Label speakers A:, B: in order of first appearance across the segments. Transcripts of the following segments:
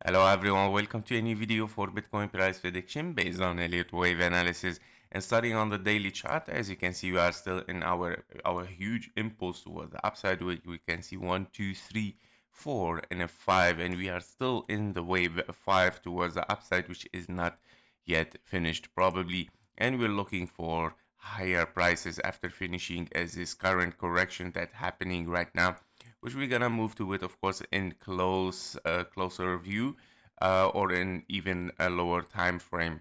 A: Hello everyone, welcome to a new video for Bitcoin price prediction based on Elliott wave analysis. And starting on the daily chart, as you can see, we are still in our huge impulse toward the upside. We can see 1, 2, 3, 4, and a 5, and we are still in the wave 5 towards the upside, which is not yet finished probably. And we're looking for higher prices after finishing as this current correction that's happening right now, which we're gonna move to it, of course, in closer view, or in even a lower time frame.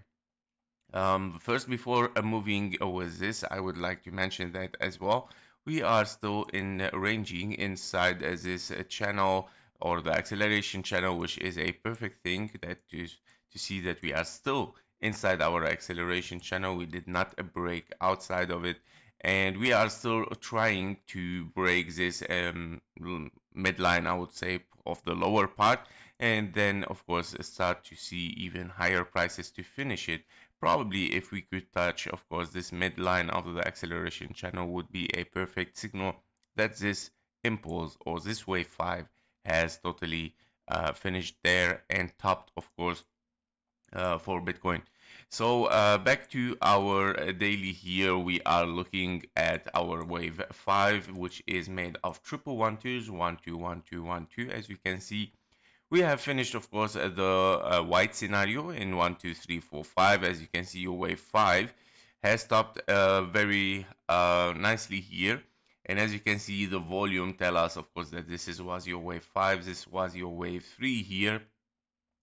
A: First, before moving with this, I would like to mention that as well, we are still in ranging inside this channel, or the acceleration channel, which is a perfect thing that to see that we are still inside our acceleration channel. We did not break outside of it, and we are still trying to break this midline, I would say, of the lower part, and then of course start to see even higher prices to finish it. Probably if we could touch, of course, this midline of the acceleration channel would be a perfect signal that this impulse or this wave 5 has totally finished there and topped, of course, for Bitcoin. So back to our daily here, we are looking at our wave 5, which is made of triple 1-2s, 1-2, 1-2, 1-2. As you can see, we have finished, of course, the white scenario in 1, 2, 3, 4, 5. As you can see, your wave 5 has stopped very nicely here. And as you can see, the volume tell us, of course, that was your wave 5. This was your wave 3 here.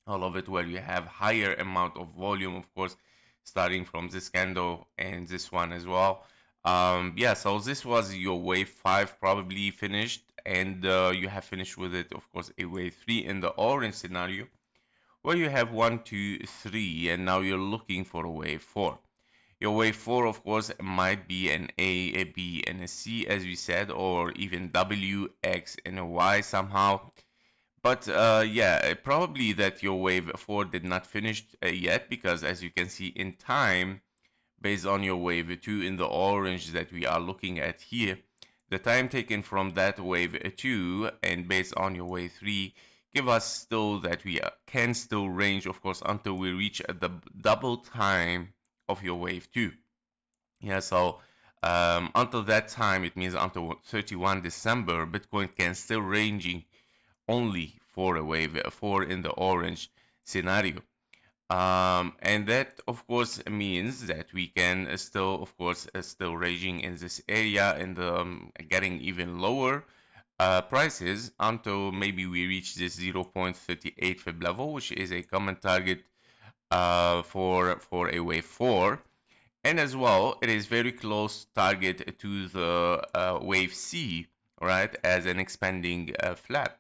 A: All of it where you have higher amount of volume, of course, starting from this candle and this one as well. Yeah, so this was your wave 5 probably finished, and you have finished with it, of course, a wave 3 in the orange scenario, where you have 1, 2, 3, and now you're looking for a wave 4. Your wave 4, of course, might be an A, a B, and a C, as we said, or even W, X, and a Y somehow. But yeah, probably that your wave 4 did not finish yet, because as you can see in time, based on your wave 2 in the orange that we are looking at here, the time taken from that wave 2 and based on your wave 3 give us still that we can still range, of course, until we reach the double time of your wave 2. Yeah, so until that time, it means until 31 December, Bitcoin can still ranging only for a wave 4 in the orange scenario. And that, of course, means that we can still, of course, still raging in this area and getting even lower prices until maybe we reach this 0.38 fib level, which is a common target for a wave 4. And as well, it is very close target to the wave C, right, as an expanding flat.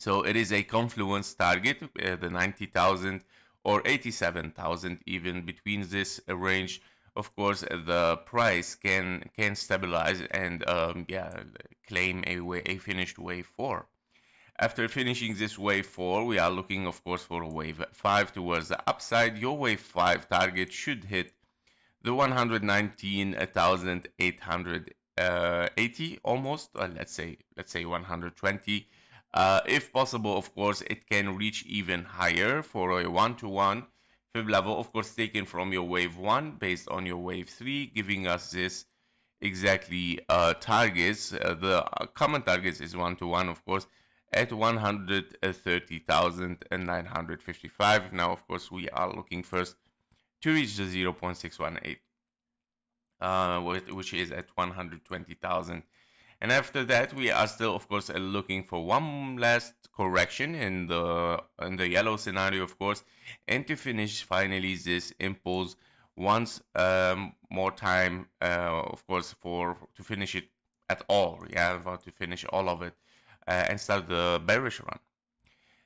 A: So it is a confluence target, the 90,000 or 87,000, even between this range. Of course, the price can stabilize and yeah, claim a finished wave 4. After finishing this wave 4, we are looking, of course, for a wave 5 towards the upside. Your wave 5 target should hit the 119,880 almost. Let's say 120. If possible, of course, it can reach even higher for a 1-to-1 fib level, of course, taken from your wave 1 based on your wave 3, giving us this exactly targets. The common targets is 1-to-1, of course, at 130,955. Now, of course, we are looking first to reach the 0.618, which is at 120,000. And after that, we are still, of course, looking for one last correction in the yellow scenario, of course, and to finish finally this impulse once more time, of course, to finish it at all. Yeah, to finish all of it and start the bearish run.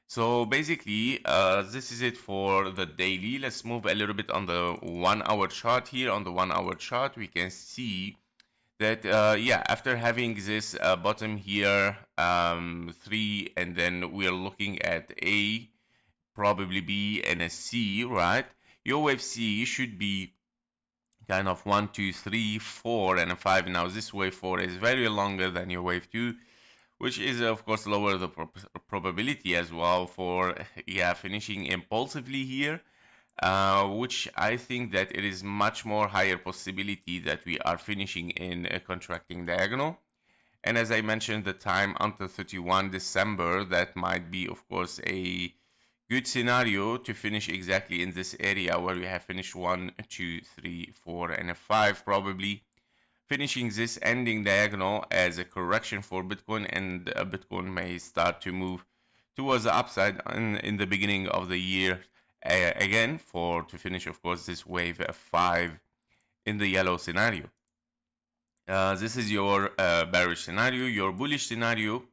A: So basically, this is it for the daily. Let's move a little bit on the 1 hour chart here. On the 1 hour chart, we can see that, yeah, after having this bottom here, 3, and then we're looking at A, probably B, and a C, right? Your wave C should be kind of 1, 2, 3, 4, and a 5. Now, this wave 4 is very longer than your wave 2, which is of course lower the probability as well for finishing impulsively here, which I think that it is much more higher possibility that we are finishing in a contracting diagonal. And as I mentioned, the time until 31 December, that might be of course a good scenario to finish exactly in this area where we have finished 1, 2, 3, 4, and a 5 probably. Finishing this ending diagonal as a correction for Bitcoin, and Bitcoin may start to move towards the upside in the beginning of the year again to finish of course this wave of 5 in the yellow scenario. This is your bearish scenario. Your bullish scenario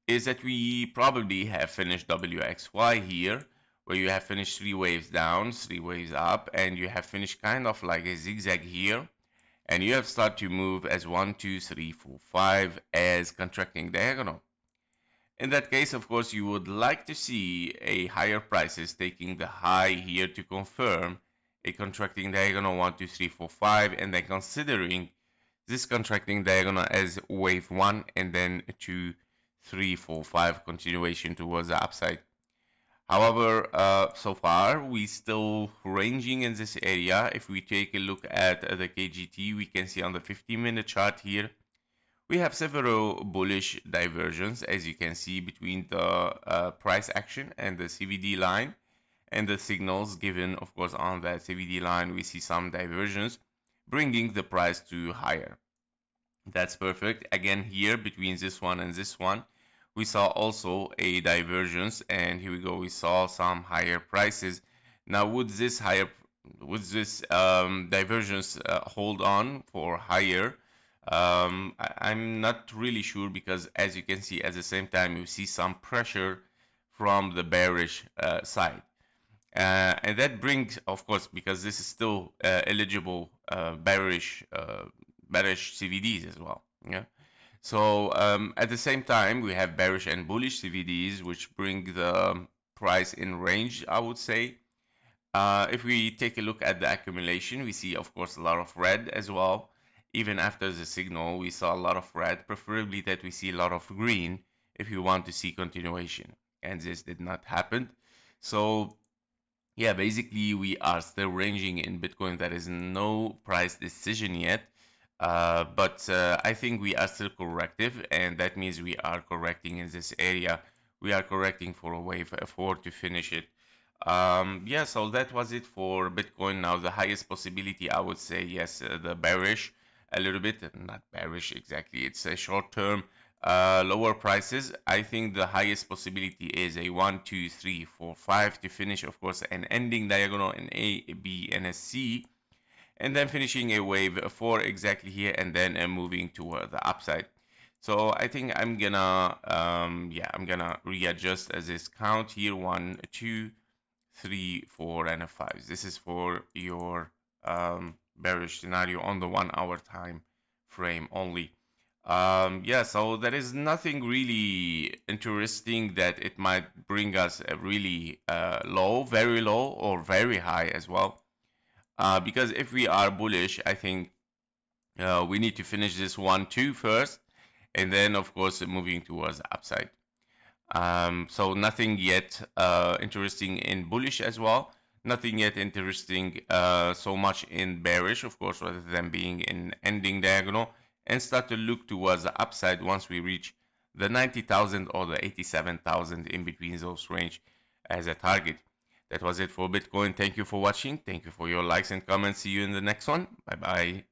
A: is that we probably have finished WXY here, where you have finished 3 waves down, 3 waves up, and you have finished kind of like a zigzag here, and you have started to move as 1, 2, 3, 4, 5 as contracting diagonal. In that case, of course, you would like to see a higher prices taking the high here to confirm a contracting diagonal 1, 2, 3, 4, 5, and then considering this contracting diagonal as wave 1 and then 2, 3, 4, 5 continuation towards the upside. However, so far we still ranging in this area. If we take a look at the KGT, we can see on the 15-minute chart here we have several bullish divergence, as you can see, between the price action and the CVD line, and the signals given of course on that CVD line. We see some divergence bringing the price to higher. That's perfect. Again, here between this one and this one, we saw also a divergence, and here we go, we saw some higher prices. Now would this divergence hold on for higher? I'm not really sure, because as you can see, at the same time you see some pressure from the bearish side, and that brings, of course, because this is still eligible bearish CVDs as well. Yeah. So at the same time, we have bearish and bullish CVDs, which bring the price in range, I would say. If we take a look at the accumulation, we see, of course, a lot of red as well. Even after the signal, we saw a lot of red, preferably that we see a lot of green if you want to see continuation. And this did not happen. So yeah, basically we are still ranging in Bitcoin. There is no price decision yet. But I think we are still corrective, and that means we are correcting in this area. We are correcting for a wave 4 to finish it. Yeah, so that was it for Bitcoin. Now the highest possibility, I would say, yes, the bearish, a little bit, not bearish exactly, it's a short term lower prices. I think the highest possibility is a 1, 2, 3, 4, 5 to finish, of course, an ending diagonal in A, B, and a C, and then finishing a wave 4 exactly here, and then moving toward the upside. So I think I'm gonna I'm gonna readjust as this count here, 1, 2, 3, 4, and a 5. This is for your bearish scenario on the 1 hour time frame only. Yeah, so there is nothing really interesting that it might bring us a really low, very low, or very high as well. Because if we are bullish, I think we need to finish this 1, 2 first, and then of course moving towards the upside. So nothing yet interesting in bullish as well. Nothing yet interesting so much in bearish, of course, rather than being in ending diagonal, and start to look towards the upside once we reach the 90,000 or the 87,000, in between those range as a target. That was it for Bitcoin. Thank you for watching. Thank you for your likes and comments. See you in the next one. Bye bye.